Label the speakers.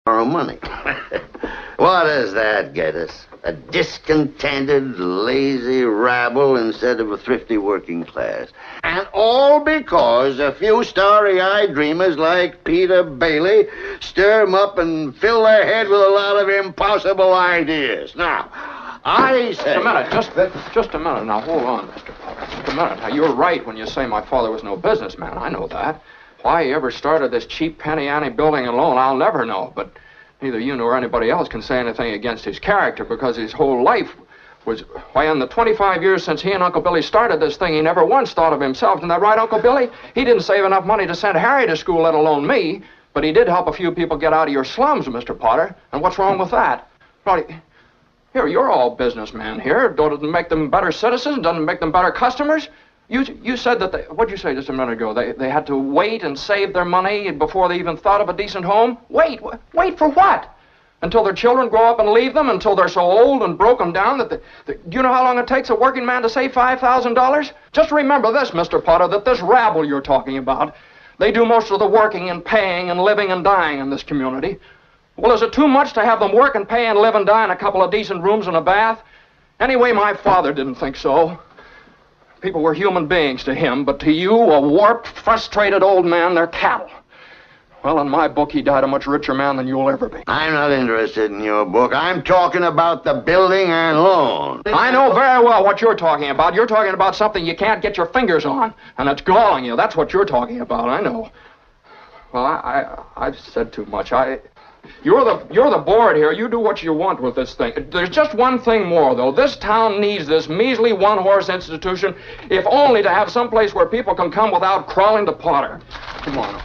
Speaker 1: borrow money. What does that get us? A discontented, lazy rabble instead of a thrifty working class. And all because a few starry-eyed dreamers like Peter Bailey stir 'em up and fill their head with a lot of impossible ideas. Now, I say...
Speaker 2: Just a minute. Just a minute. Now, hold on, Mr. Potter. Just a minute. Now, you're right when you say my father was no businessman. I know that. Why he ever started this cheap penny-ante building alone, I'll never know. But neither you nor anybody else can say anything against his character because his whole life was... Why, in the 25 years since he and Uncle Billy started this thing, he never once thought of himself. Isn't that right, Uncle Billy? He didn't save enough money to send Harry to school, let alone me. But he did help a few people get out of your slums, Mr. Potter. And what's wrong with that? Well, here, you're all businessmen here. Doesn't it make them better citizens? Doesn't it make them better customers? You said that what'd you say just a minute ago? They had to wait and save their money before they even thought of a decent home? Wait for what? Until their children grow up and leave them? Until they're so old and broken down that do you know how long it takes a working man to save $5,000? Just remember this, Mr. Potter, that this rabble you're talking about, they do most of the working and paying and living and dying in this community. Well, is it too much to have them work and pay and live and die in a couple of decent rooms and a bath? Anyway, my father didn't think so. People were human beings to him, but to you, a warped, frustrated old man, they're cattle. Well, in my book, he died a much richer man than you'll ever be.
Speaker 1: I'm not interested in your book. I'm talking about the building and loan.
Speaker 2: I know very well what you're talking about. You're talking about something you can't get your fingers on, and it's galling you. That's what you're talking about, I know. Well, I've said too much. You're the board here. You do what you want with this thing. There's just one thing more, though. This town needs this measly one-horse institution, if only to have some place where people can come without crawling to Potter. Come on.